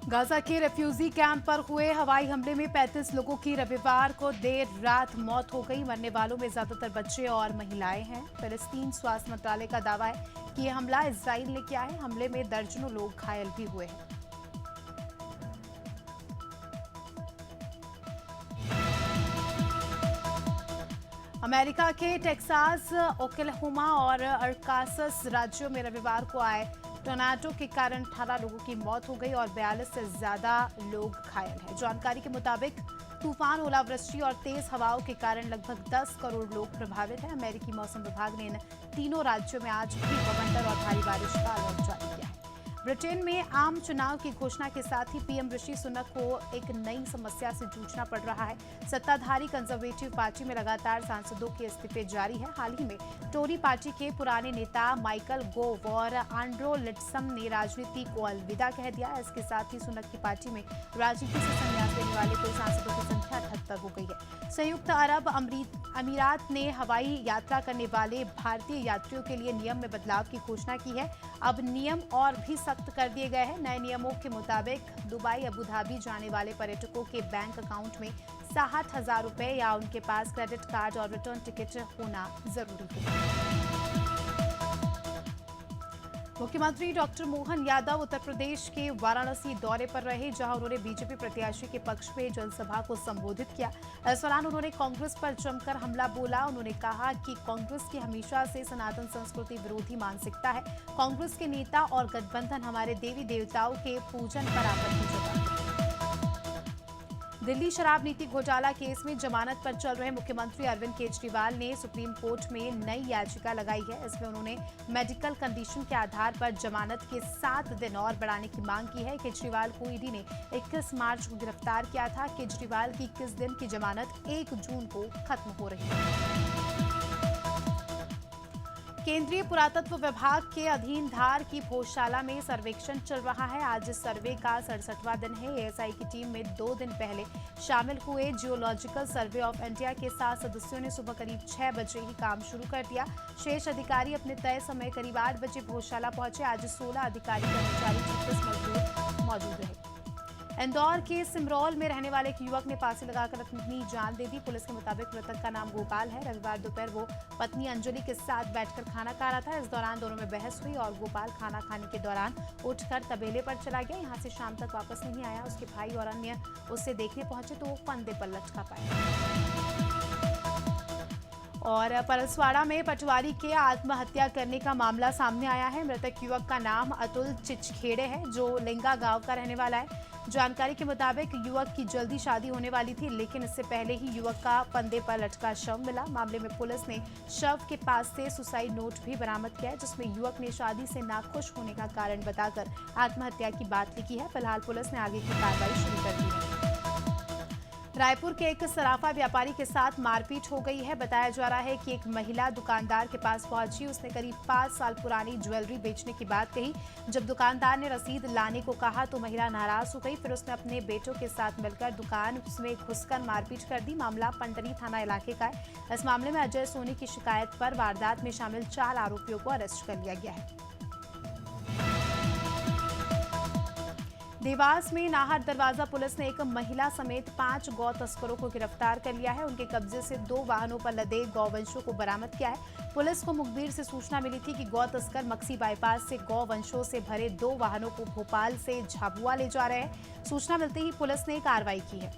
Gaza के refugee camp पर हुए हवाई हमले में 35 लोगों की रविवार को देर रात मौत हो गई। मरने वालों में ज्यादातर बच्चे और महिलाएं हैं। फिलिस्तीन स्वास्थ्य मंत्रालय का दावा है कि यह हमला इजराइल ने किया है। हमले में दर्जनों लोग घायल भी हुए हैं। अमेरिका के टेक्सास, ओक्लाहोमा और अरकानसास राज्यों में रविवार को आए टोर्नाडो के कारण 18 लोगों की मौत हो गई और 42 से ज्यादा लोग घायल हैं। जानकारी के मुताबिक तूफान, ओलावृष्टि और तेज हवाओं के कारण लगभग 10 करोड़ लोग प्रभावित हैं। अमेरिकी मौसम विभाग ने इन तीनों राज्यों में आज भी बवंडर और भारी बारिश का अलर्ट जारी किया है। ब्रिटेन में आम चुनाव की घोषणा के साथ ही पीएम ऋषि सुनक को एक नई समस्या से जूझना पड़ रहा है। सत्ताधारी कंजर्वेटिव पार्टी में लगातार सांसदों के इस्तीफे जारी है। हाल ही में टोरी पार्टी के पुराने नेता माइकल गोव और आंड्रो लिट्सम ने राजनीति को अलविदा कह दिया। इसके साथ ही सुनक की पार्टी में राजनीति से संन्यास लेने वाले कुल सांसदों की संख्या 78 हो गई है। संयुक्त अरब अमीरात ने हवाई यात्रा करने वाले भारतीय यात्रियों के लिए नियम में बदलाव की घोषणा की है। अब नियम और भी सख्त कर दिए गए हैं। नए नियमों के मुताबिक दुबई, अबू धाबी जाने वाले पर्यटकों के बैंक अकाउंट में 60,000 रुपए या उनके पास क्रेडिट कार्ड और रिटर्न टिकट होना जरूरी है। मुख्यमंत्री डॉक्टर मोहन यादव उत्तर प्रदेश के वाराणसी दौरे पर रहे, जहां उन्होंने बीजेपी प्रत्याशी के पक्ष में जनसभा को संबोधित किया। इस दौरान उन्होंने कांग्रेस पर जमकर हमला बोला। उन्होंने कहा कि कांग्रेस की हमेशा से सनातन संस्कृति विरोधी मानसिकता है। कांग्रेस के नेता और गठबंधन हमारे देवी देवताओं के पूजन पर आपत्ति जताते हैं। दिल्ली शराब नीति घोटाला केस में जमानत पर चल रहे मुख्यमंत्री अरविंद केजरीवाल ने सुप्रीम कोर्ट में नई याचिका लगाई है। इसमें उन्होंने मेडिकल कंडीशन के आधार पर जमानत के 7 दिन और बढ़ाने की मांग की है। केजरीवाल को ईडी ने 21 मार्च को गिरफ्तार किया था। केजरीवाल की 21 दिन की जमानत 1 जून को खत्म हो रही है। केंद्रीय पुरातत्व विभाग के अधीन धार की भोजशाला में सर्वेक्षण चल रहा है। आज इस सर्वे का 67वां दिन है। एएसआई की टीम में 2 दिन पहले शामिल हुए जियोलॉजिकल सर्वे ऑफ इंडिया के 7 सदस्यों ने सुबह करीब 6 बजे ही काम शुरू कर दिया। शेष अधिकारी अपने तय समय करीब 8 बजे भोजशाला पहुंचे। आज 16 अधिकारी, कर्मचारी, 36 मजदूर मौजूद रहे। इंदौर के सिमरौल में रहने वाले एक युवक ने फांसी लगाकर अपनी जान दे दी। पुलिस के मुताबिक मृतक का नाम गोपाल है। रविवार दोपहर वो पत्नी अंजलि के साथ बैठकर खाना खा रहा था। इस दौरान दोनों में बहस हुई और गोपाल खाना खाने के दौरान उठकर तबेले पर चला गया। यहां से शाम तक वापस नहीं आया। उसके भाई और अन्य उससे देखने पहुंचे तो वो फंदे पर लटका पाया। और परसवाड़ा में पटवारी के आत्महत्या करने का मामला सामने आया है। मृतक युवक का नाम अतुल चिचखेड़े है, जो लिंगा गांव का रहने वाला है। जानकारी के मुताबिक युवक की जल्दी शादी होने वाली थी, लेकिन इससे पहले ही युवक का फंदे पर लटका शव मिला। मामले में पुलिस ने शव के पास से सुसाइड नोट भी बरामद किया है, जिसमें युवक ने शादी से नाखुश होने का कारण बताकर आत्महत्या की बात लिखी है। फिलहाल पुलिस ने आगे की कार्रवाई शुरू कर दी है। रायपुर के एक सराफा व्यापारी के साथ मारपीट हो गई है। बताया जा रहा है कि एक महिला दुकानदार के पास पहुंची। उसने करीब 5 साल पुरानी ज्वेलरी बेचने की बात कही। जब दुकानदार ने रसीद लाने को कहा तो महिला नाराज हो गई। फिर उसने अपने बेटों के साथ मिलकर दुकान में घुसकर मारपीट कर दी। मामला पंडरी थाना इलाके का है। इस मामले में अजय सोनी की शिकायत पर वारदात में शामिल 4 आरोपियों को अरेस्ट कर लिया गया है। देवास में नाहर दरवाजा पुलिस ने एक महिला समेत 5 गौ तस्करों को गिरफ्तार कर लिया है। उनके कब्जे से 2 वाहनों पर लदे गौवंशों को बरामद किया है। पुलिस को मुखबिर से सूचना मिली थी कि गौ तस्कर मक्सी बाईपास से गौवंशों से भरे 2 वाहनों को भोपाल से झाबुआ ले जा रहे हैं। सूचना मिलते ही पुलिस ने कार्रवाई की है।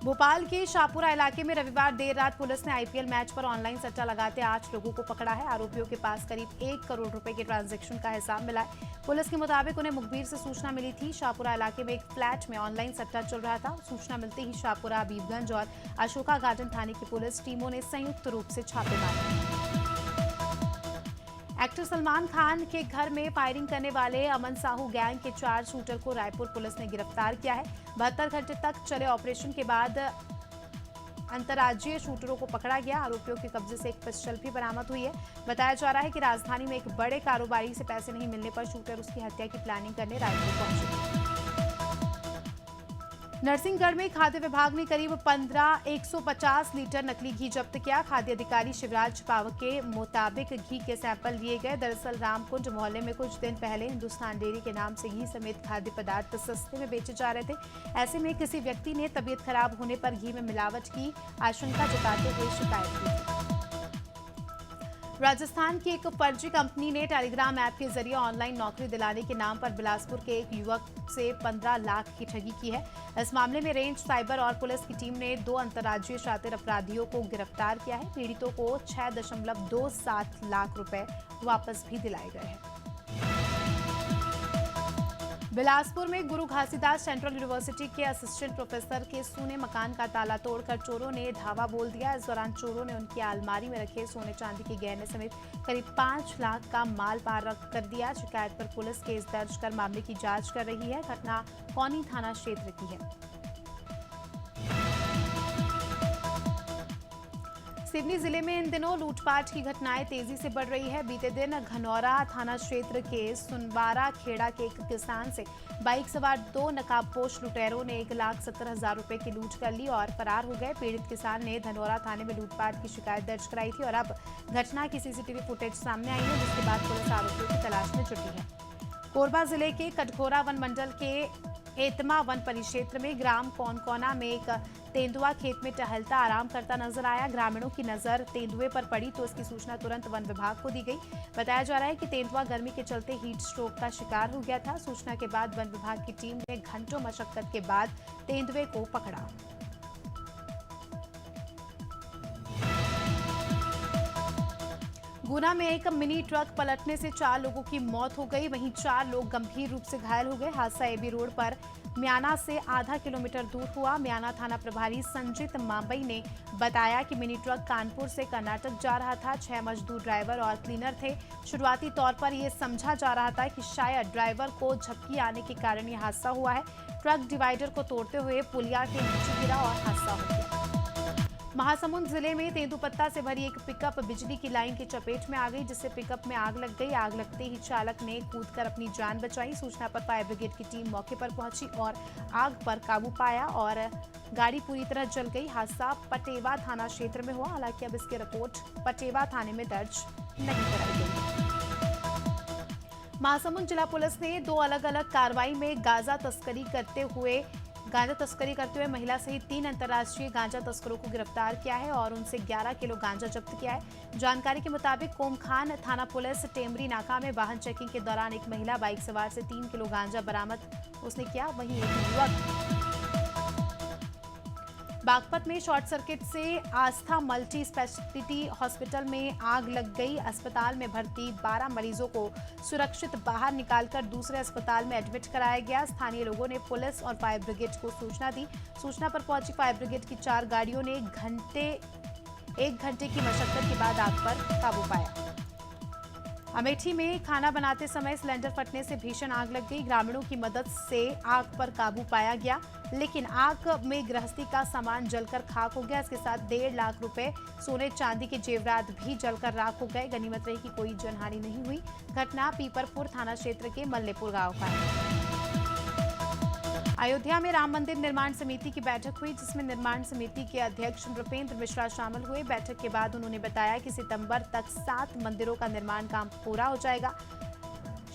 भोपाल के शाहपुरा इलाके में रविवार देर रात पुलिस ने आईपीएल मैच पर ऑनलाइन सट्टा लगाते 8 लोगों को पकड़ा है। आरोपियों के पास करीब 1 करोड़ रुपए के ट्रांजैक्शन का हिसाब मिला है। पुलिस के मुताबिक उन्हें मुखबिर से सूचना मिली थी। शाहपुरा इलाके में एक फ्लैट में ऑनलाइन सट्टा चल रहा था। सूचना मिलते ही शाहपुरा, हबीबगंज और अशोका गार्डन थाने की पुलिस टीमों ने संयुक्त रूप से छापे मारे। एक्टर सलमान खान के घर में फायरिंग करने वाले अमन साहू गैंग के 4 शूटर को रायपुर पुलिस ने गिरफ्तार किया है। 72 घंटे तक चले ऑपरेशन के बाद अंतर्राज्यीय शूटरों को पकड़ा गया। आरोपियों के कब्जे से एक पिस्टल भी बरामद हुई है। बताया जा रहा है कि राजधानी में एक बड़े कारोबारी से पैसे नहीं मिलने पर शूटर उसकी हत्या की प्लानिंग करने रायपुर पहुंचे। नरसिंहगढ़ में खाद्य विभाग ने करीब 150 लीटर नकली घी जब्त किया। खाद्य अधिकारी शिवराज पावक के मुताबिक घी के सैंपल लिए गए। दरअसल रामकुंज मोहल्ले में कुछ दिन पहले हिंदुस्तान डेयरी के नाम से घी समेत खाद्य पदार्थ सस्ते में बेचे जा रहे थे। ऐसे में किसी व्यक्ति ने तबीयत खराब होने पर घी में मिलावट की आशंका जताते हुए शिकायत की थी। राजस्थान की एक फर्जी कंपनी ने टेलीग्राम ऐप के जरिए ऑनलाइन नौकरी दिलाने के नाम पर बिलासपुर के एक युवक से 15 लाख की ठगी की है। इस मामले में रेंज, साइबर और पुलिस की टीम ने 2 अंतर्राज्यीय शातिर अपराधियों को गिरफ्तार किया है। पीड़ितों को 6.27 लाख रुपए वापस भी दिलाए गए हैं। बिलासपुर में गुरु घासीदास सेंट्रल यूनिवर्सिटी के असिस्टेंट प्रोफेसर के सोने मकान का ताला तोड़कर चोरों ने धावा बोल दिया। इस दौरान चोरों ने उनकी अलमारी में रखे सोने चांदी के गहने समेत करीब 5 लाख का माल पार कर दिया। शिकायत पर पुलिस केस दर्ज कर मामले की जांच कर रही है। घटना कौनी थाना क्षेत्र की है। सिवनी जिले में इन दिनों लूटपाट की घटनाएं तेजी से बढ़ रही है। बीते दिन घनौरा थाना क्षेत्र के सुनबारा खेड़ा के एक किसान से बाइक सवार 2 नकाबपोश लुटेरों ने 1,70,000 रुपए की लूट कर ली और फरार हो गए। पीड़ित किसान ने धनौरा थाने में लूटपाट की शिकायत दर्ज कराई थी और अब घटना की सीसीटीवी फुटेज सामने आई है, जिसके बाद पुलिस आरोपियों की तलाश में जुटी है। कोरबा जिले के कटघोरा वन मंडल के एतमा वन परिक्षेत्र में ग्राम कौनकोना में एक तेंदुआ खेत में टहलता आराम करता नजर आया। ग्रामीणों की नजर तेंदुए पर पड़ी तो इसकी सूचना तुरंत वन विभाग को दी गई। बताया जा रहा है कि तेंदुआ गर्मी के चलते हीट स्ट्रोक का शिकार हो गया था। सूचना के बाद वन विभाग की टीम ने घंटों मशक्कत के बाद तेंदुए को पकड़ा। गुना में एक मिनी ट्रक पलटने से 4 लोगों की मौत हो गई, वहीं 4 लोग गंभीर रूप से घायल हो गए। हादसा एबी रोड पर म्याना से आधा किलोमीटर दूर हुआ। म्याना थाना प्रभारी संजित मांबई ने बताया कि मिनी ट्रक कानपुर से कर्नाटक जा रहा था। 6 मजदूर ड्राइवर और क्लीनर थे। शुरुआती तौर पर यह समझा जा रहा था कि शायद ड्राइवर को झपकी आने के कारण यह हादसा हुआ है। ट्रक डिवाइडर को तोड़ते हुए पुलिया के नीचे गिरा और हादसा हो गया। महासमुंद जिले में तेंदुपत्ता से भरी एक पिकअप बिजली की लाइन की चपेट में आ गई, जिससे पिकअप में आग लग गई। आग लगते ही चालक ने कूदकर अपनी जान बचाई। सूचना पर फायर ब्रिगेड की टीम मौके पर पहुंची और आग पर काबू पाया और गाड़ी पूरी तरह जल गई। हादसा पटेवा थाना क्षेत्र में हुआ। हालांकि अब इसकी रिपोर्ट पटेवा थाने में दर्ज नहीं कराई गई। महासमुंद जिला पुलिस ने 2 अलग-अलग कार्रवाई में गांजा तस्करी करते हुए महिला सहित 3 अंतर्राष्ट्रीय गांजा तस्करों को गिरफ्तार किया है और उनसे 11 किलो गांजा जब्त किया है। जानकारी के मुताबिक कोमखान थाना पुलिस टेमरी नाका में वाहन चेकिंग के दौरान एक महिला बाइक सवार से 3 किलो गांजा बरामद उसने किया। वहीं एक युवक बागपत में शॉर्ट सर्किट से आस्था मल्टी स्पेशलिटी हॉस्पिटल में आग लग गई। अस्पताल में भर्ती 12 मरीजों को सुरक्षित बाहर निकालकर दूसरे अस्पताल में एडमिट कराया गया। स्थानीय लोगों ने पुलिस और फायर ब्रिगेड को सूचना दी। सूचना पर पहुंची फायर ब्रिगेड की 4 गाड़ियों ने 1 घंटे की मशक्कत के बाद आग पर काबू पाया। अमेठी में खाना बनाते समय सिलेंडर फटने से भीषण आग लग गई। ग्रामीणों की मदद से आग पर काबू पाया गया, लेकिन आग में गृहस्थी का सामान जलकर खाक हो गया। इसके साथ 1.5 लाख रुपए सोने चांदी के जेवरात भी जलकर राख हो गए। गनीमत रही कि कोई जनहानि नहीं हुई। घटना पीपरपुर थाना क्षेत्र के मल्लेपुर गांव का है। अयोध्या में राम मंदिर निर्माण समिति की बैठक हुई, जिसमें निर्माण समिति के अध्यक्ष नृपेंद्र मिश्रा शामिल हुए। बैठक के बाद उन्होंने बताया कि सितंबर तक 7 मंदिरों का निर्माण काम पूरा हो जाएगा।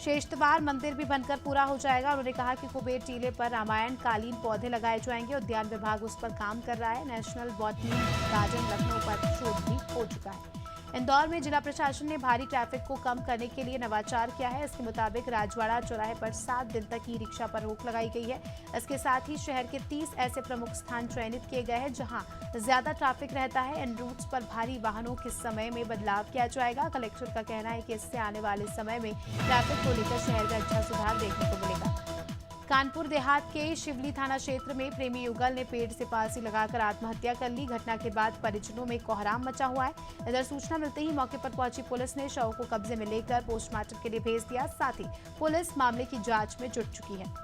शेषतवार मंदिर भी बनकर पूरा हो जाएगा। उन्होंने कहा कि कुबेर टीले पर रामायण कालीन पौधे लगाए जाएंगे। उद्यान विभाग उस पर काम कर रहा है। नेशनल बॉटनी गार्डन लखनऊ पर शोध भी हो चुका है। इंदौर में जिला प्रशासन ने भारी ट्रैफिक को कम करने के लिए नवाचार किया है। इसके मुताबिक राजवाड़ा चौराहे पर 7 दिन तक ई रिक्शा पर रोक लगाई गई है। इसके साथ ही शहर के 30 ऐसे प्रमुख स्थान चयनित किए गए हैं जहां ज्यादा ट्रैफिक रहता है। इन रूट्स पर भारी वाहनों के समय में बदलाव किया जाएगा। कलेक्टर का कहना है कि इससे आने वाले समय में ट्रैफिक को लेकर शहर में अच्छा सुधार देखने को मिलेगा। कानपुर देहात के शिवली थाना क्षेत्र में प्रेमी युगल ने पेड़ से फांसी लगाकर आत्महत्या कर ली। घटना के बाद परिजनों में कोहराम मचा हुआ है। इधर सूचना मिलते ही मौके पर पहुंची पुलिस ने शव को कब्जे में लेकर पोस्टमार्टम के लिए भेज दिया। साथ ही पुलिस मामले की जांच में जुट चुकी है।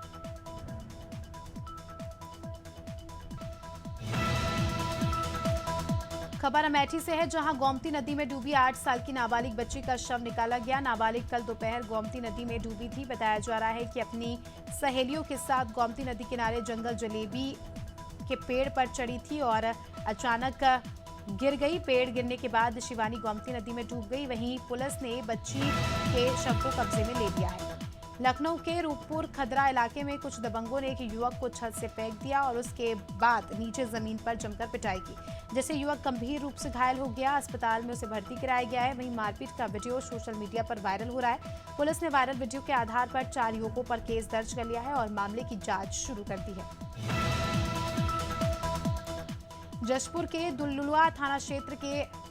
खबर अमेठी से है, जहां गोमती नदी में डूबी 8 साल की नाबालिग बच्ची का शव निकाला गया। नाबालिग कल दोपहर गोमती नदी में डूबी थी। बताया जा रहा है कि अपनी सहेलियों के साथ गोमती नदी किनारे जंगल जलेबी के पेड़ पर चढ़ी थी और अचानक गिर गई। पेड़ गिरने के बाद शिवानी गोमती नदी में डूब गई। वहीं पुलिस ने बच्ची के शव को कब्जे में ले लिया है। लखनऊ के रूपपुर खदरा इलाके में कुछ दबंगों ने एक युवक को छत से फेंक दिया और उसके बाद नीचे जमीन पर जमकर पिटाई की, जिससे युवक गंभीर रूप से घायल हो गया। अस्पताल में उसे भर्ती कराया गया है। वहीं मारपीट का वीडियो सोशल मीडिया पर वायरल हो रहा है। पुलिस ने वायरल वीडियो के आधार पर 4 युवकों पर केस दर्ज कर लिया है और मामले की जांच शुरू कर दी है। जशपुर के दुल्लुआ थाना क्षेत्र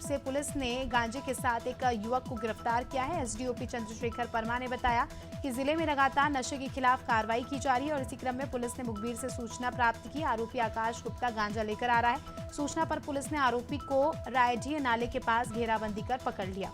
से पुलिस ने गांजे के साथ एक युवक को गिरफ्तार किया है। एसडीओपी चंद्रशेखर वर्मा ने बताया कि जिले में लगातार नशे के खिलाफ कार्रवाई की जा रही है और इसी क्रम में पुलिस ने मुखबिर से सूचना प्राप्त की। आरोपी आकाश गुप्ता गांजा लेकर आ रहा है। सूचना पर पुलिस ने आरोपी को रायडीह नाले के पास घेराबंदी कर पकड़ लिया।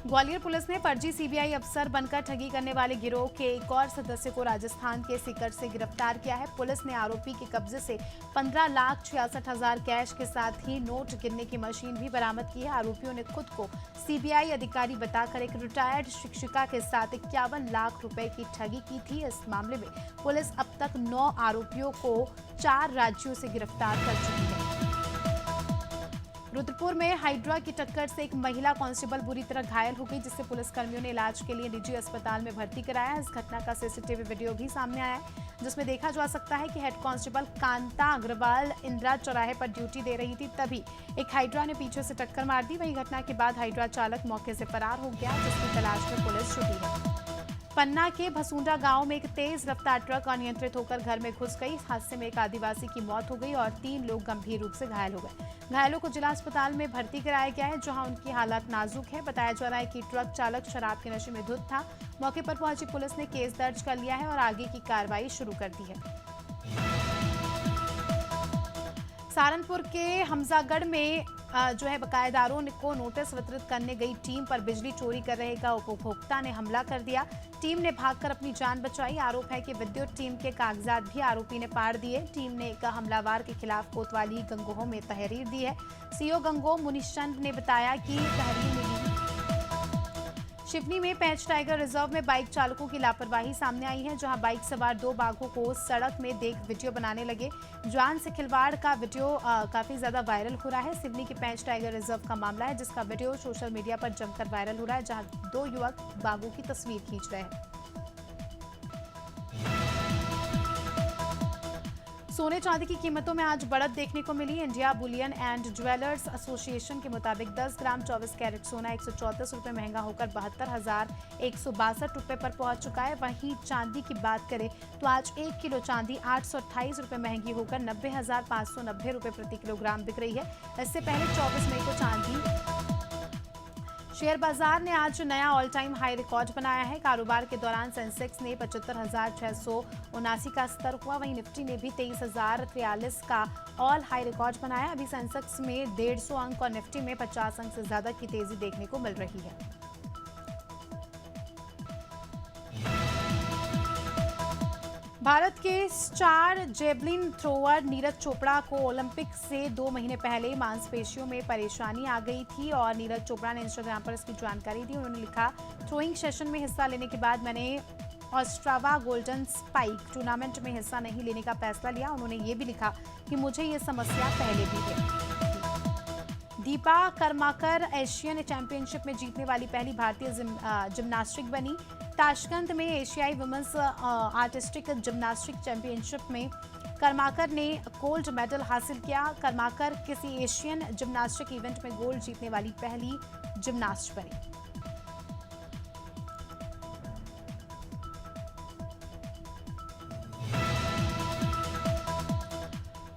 ग्वालियर पुलिस ने फर्जी सीबीआई अफसर बनकर ठगी करने वाले गिरोह के एक और सदस्य को राजस्थान के सीकर से गिरफ्तार किया है। पुलिस ने आरोपी के कब्जे से 15,66,000 कैश के साथ ही नोट गिनने की मशीन भी बरामद की है। आरोपियों ने खुद को सीबीआई अधिकारी बताकर एक रिटायर्ड शिक्षिका के साथ 51 लाख रुपए की ठगी की थी। इस मामले में पुलिस अब तक 9 आरोपियों को 4 राज्यों से गिरफ्तार कर चुकी है। रुद्रपुर में हाइड्रा की टक्कर से एक महिला कांस्टेबल बुरी तरह घायल हो गई, जिससे पुलिसकर्मियों ने इलाज के लिए निजी अस्पताल में भर्ती कराया। इस घटना का सीसीटीवी वीडियो भी सामने आया है, जिसमें देखा जा सकता है कि हेड कांस्टेबल कांता अग्रवाल इंदिरा चौराहे पर ड्यूटी दे रही थी, तभी एक हाइड्रा ने पीछे से टक्कर मार दी। वहीं घटना के बाद हाइड्रा चालक मौके से फरार हो गया, जिसकी तलाश में पुलिस जुटी है। पन्ना के भसूंडा गांव में एक तेज रफ्तार ट्रक अनियंत्रित होकर घर में घुस गई। इस हादसे में एक आदिवासी की मौत हो गई और 3 लोग गंभीर रूप से घायल हो गए। घायलों को जिला अस्पताल में भर्ती कराया गया है, जहां उनकी हालत नाजुक है। बताया जा रहा है कि ट्रक चालक शराब के नशे में धुत था। मौके पर पहुंची पुलिस ने केस दर्ज कर लिया है और आगे की कार्रवाई शुरू कर दी है। सहारनपुर के हमजागढ़ में बकायेदारों को नोटिस वितरित करने गई टीम पर बिजली चोरी कर रहे एक उपभोक्ता ने हमला कर दिया। टीम ने भागकर अपनी जान बचाई। आरोप है कि विद्युत टीम के कागजात भी आरोपी ने पाड़ दिए। टीम ने एक हमलावर के खिलाफ कोतवाली गंगोह में तहरीर दी है। सीओ गंगोह मुनिशचंद ने बताया कि तहरीर मिली। शिवनी में पेंच टाइगर रिजर्व में बाइक चालकों की लापरवाही सामने आई है, जहां बाइक सवार 2 बाघों को सड़क में देख वीडियो बनाने लगे। जान से खिलवाड़ का वीडियो काफी ज्यादा वायरल हो रहा है। सिवनी के पेंच टाइगर रिजर्व का मामला है, जिसका वीडियो सोशल मीडिया पर जमकर वायरल हो रहा है, जहां 2 युवक बाघों की तस्वीर खींच रहे हैं। सोने चांदी की कीमतों में आज बढ़त देखने को मिली। India bullion and jewellers association के मुताबिक 10 ग्राम 24 कैरेट सोना 134 रुपए महंगा होकर 72,162 रुपए पर पहुंच चुका है। वहीं चांदी की बात करें तो आज 1 किलो चांदी 828 रुपए महंगी होकर 90,590 रुपए प्रति किलोग्राम बिक रही है। इससे पहले 24 मई को चांदी शेयर बाजार ने आज नया ऑल टाइम हाई रिकॉर्ड बनाया है। कारोबार के दौरान सेंसेक्स ने 75,679 का स्तर हुआ। वहीं निफ्टी ने भी 23,043 का ऑल हाई रिकॉर्ड बनाया। अभी सेंसेक्स में 150 अंक और निफ्टी में 50 अंक से ज्यादा की तेजी देखने को मिल रही है। भारत के star javelin thrower Neeraj Chopra को ओलंपिक से 2 महीने पहले मांसपेशियों में परेशानी आ गई थी और नीरज चोपड़ा ने इंस्टाग्राम पर इसकी जानकारी दी। उन्होंने लिखा, थ्रोइंग सेशन में हिस्सा लेने के बाद मैंने ऑस्ट्रावा गोल्डन स्पाइक टूर्नामेंट में हिस्सा नहीं लेने का फैसला लिया। उन्होंने ये भी लिखा कि मुझे ये समस्या पहले भी है। दीपा कर्माकर एशियन चैंपियनशिप में जीतने वाली पहली भारतीय जिम्नास्टिक बनी। ताशकंद में एशियाई वुमेन्स आर्टिस्टिक जिम्नास्टिक चैंपियनशिप में कर्माकर ने गोल्ड मेडल हासिल किया। कर्माकर किसी एशियन जिम्नास्टिक इवेंट में गोल्ड जीतने वाली पहली जिम्नास्ट बनी।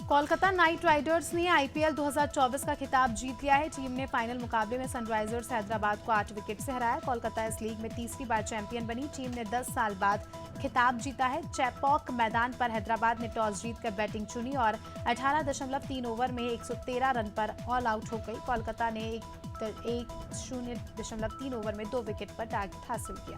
कोलकाता नाइट राइडर्स ने आईपीएल 2024 का खिताब जीत लिया है। टीम ने फाइनल मुकाबले में सनराइजर्स हैदराबाद को 8 विकेट से हराया। कोलकाता इस लीग में तीसरी बार चैंपियन बनी। टीम ने 10 साल बाद खिताब जीता है। चैपॉक मैदान पर हैदराबाद ने टॉस जीतकर बैटिंग चुनी और 18.3 ओवर में 113 रन पर ऑल आउट हो गई। कोलकाता ने 0.3 ओवर में 2 विकेट पर टारगेट हासिल किया।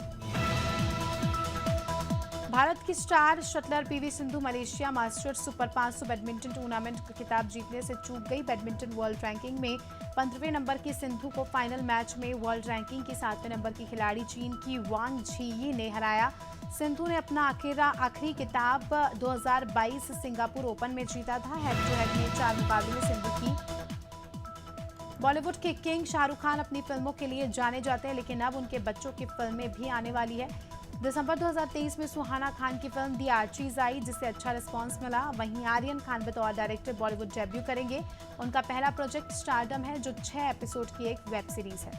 भारत की star shuttler PV Sindhu Malaysia masters super 500 badminton tournament का खिताब जीतने से चूक गई। बैडमिंटन वर्ल्ड रैंकिंग में 15वें नंबर की सिंधु को फाइनल मैच में वर्ल्ड रैंकिंग की 7वें नंबर की खिलाड़ी चीन की वांग झियी ने हराया। सिंधु ने अपना आखिरी खिताब 2022 सिंगापुर ओपन में जीता था। हेड टू हेड में 4 मुकाबले में सिंधु की। बॉलीवुड के किंग शाहरुख खान अपनी फिल्मों के लिए जाने जाते हैं, लेकिन अब उनके बच्चों की फिल्में भी आने वाली है। दिसंबर 2023 में सुहाना खान की फिल्म दी आर्चीज आई, जिसे अच्छा रिस्पांस मिला। वहीं आर्यन खान बतौर डायरेक्टर बॉलीवुड डेब्यू करेंगे। उनका पहला प्रोजेक्ट स्टारडम है, जो 6 एपिसोड की एक वेब सीरीज है।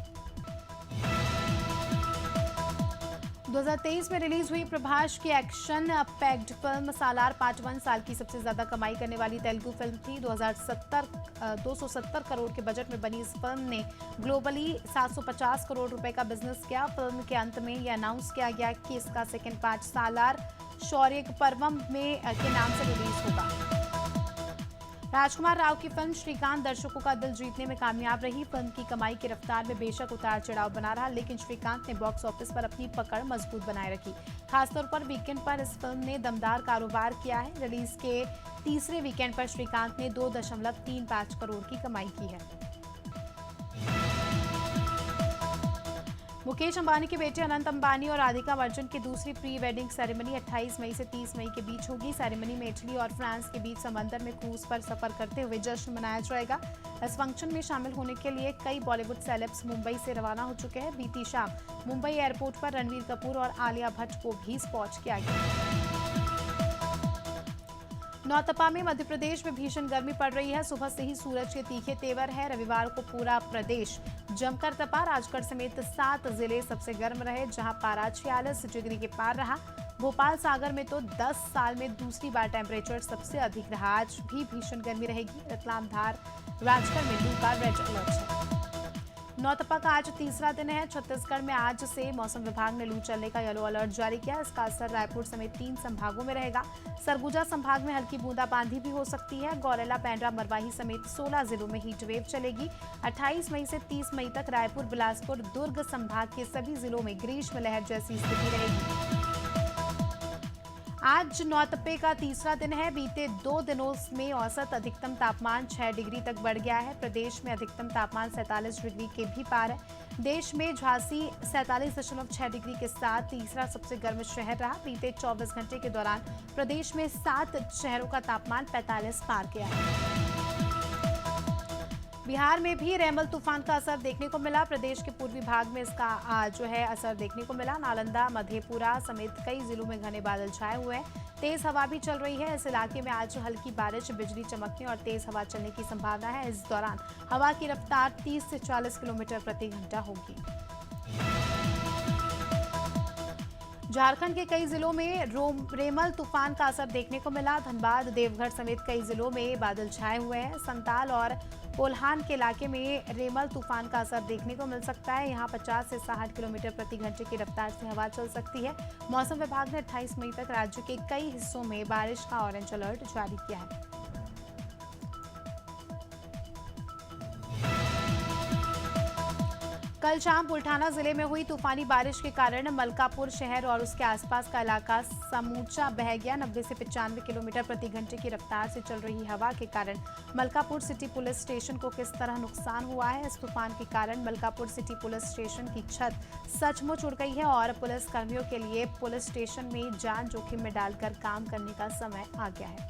2023 में रिलीज हुई प्रभास की एक्शन पैक्ड फिल्म सालार पार्ट 1 साल की सबसे ज्यादा कमाई करने वाली तेलुगु फिल्म थी। 270 करोड़ के बजट में बनी इस फिल्म ने ग्लोबली 750 करोड़ रुपए का बिजनेस किया। फिल्म के अंत में यह अनाउंस किया गया कि इसका सेकेंड पार्ट सालार शौर्य पर्वम में के नाम से रिलीज होगा। राजकुमार राव की फिल्म श्रीकांत दर्शकों का दिल जीतने में कामयाब रही। फिल्म की कमाई की रफ्तार में बेशक उतार चढ़ाव बना रहा, लेकिन श्रीकांत ने बॉक्स ऑफिस पर अपनी पकड़ मजबूत बनाए रखी। खासतौर पर वीकेंड पर इस फिल्म ने दमदार कारोबार किया है। रिलीज के तीसरे वीकेंड पर श्रीकांत ने 2.35 करोड़ की कमाई की है। मुकेश अंबानी के बेटे अनंत अंबानी और राधिका मर्चेंट की दूसरी प्री वेडिंग सेरेमनी 28 मई से 30 मई के बीच होगी। सेरेमनी में इटली और फ्रांस के बीच समंदर में क्रूज पर सफर करते हुए जश्न मनाया जाएगा। इस फंक्शन में शामिल होने के लिए कई बॉलीवुड सेलेब्स मुंबई से रवाना हो चुके हैं। बीती शाम मुंबई एयरपोर्ट पर रणवीर कपूर और आलिया भट्ट को भी स्पॉट किया गया। नौतपा में मध्य प्रदेश में भीषण गर्मी पड़ रही है। सुबह से ही सूरज के तीखे तेवर है। रविवार को पूरा प्रदेश जमकर तपा। राजगढ़ समेत 7 जिले सबसे गर्म रहे, जहां पारा 46 डिग्री के पार रहा। भोपाल सागर में तो 10 साल में दूसरी बार टेम्परेचर सबसे अधिक रहा। आज भी भीषण गर्मी रहेगी। रतलाम, धार, राजगढ़ में लू का रेड अलर्ट है। नौतपा का आज तीसरा दिन है। छत्तीसगढ़ में आज से मौसम विभाग ने लू चलने का येलो अलर्ट जारी किया। इसका असर रायपुर समेत 3 संभागों में रहेगा। सरगुजा संभाग में हल्की बूंदाबांदी भी हो सकती है। गौरेला, पेंड्रा, मरवाही समेत 16 जिलों में हीट वेव चलेगी। 28 मई से 30 मई तक रायपुर, बिलासपुर, दुर्ग संभाग के सभी जिलों में ग्रीष्म लहर जैसी स्थिति रहेगी। आज नौतपे का तीसरा दिन है। बीते 2 दिनों में औसत अधिकतम तापमान 6 डिग्री तक बढ़ गया है। प्रदेश में अधिकतम तापमान 47 डिग्री के भी पार है। देश में झांसी 47.6 डिग्री के साथ तीसरा सबसे गर्म शहर रहा। बीते 24 घंटे के दौरान प्रदेश में 7 शहरों का तापमान 45 पार गया है। बिहार में भी रेमल तूफान का असर देखने को मिला। प्रदेश के पूर्वी भाग में इसका असर देखने को मिला। नालंदा, मधेपुरा समेत कई जिलों में घने बादल छाए हुए हैं। तेज हवा भी चल रही है। इस इलाके में आज हल्की बारिश, बिजली चमकने और तेज हवा चलने की संभावना है। इस दौरान हवा की रफ्तार 30 से 40 किलोमीटर प्रति घंटा होगी। झारखंड के कई जिलों में रेमल तूफान का असर देखने को मिला। धनबाद, देवघर समेत कई जिलों में बादल छाए हुए हैं। संताल और कोल्हान के इलाके में रेमल तूफान का असर देखने को मिल सकता है। यहां 50 से 60 किलोमीटर प्रति घंटे की रफ्तार से हवा चल सकती है। मौसम विभाग ने 28 मई तक राज्य के कई हिस्सों में बारिश का ऑरेंज अलर्ट जारी किया है। कल शाम बुल्ढाना जिले में हुई तूफानी बारिश के कारण मलकापुर शहर और उसके आसपास का इलाका समूचा बह गया। 90 से 95 किलोमीटर प्रति घंटे की रफ्तार से चल रही हवा के कारण मलकापुर सिटी पुलिस स्टेशन को किस तरह नुकसान हुआ है। इस तूफान के कारण मलकापुर सिटी पुलिस स्टेशन की छत सचमुच उड़ गई है और पुलिस कर्मियों के लिए पुलिस स्टेशन में जान जोखिम में डालकर काम करने का समय आ गया है।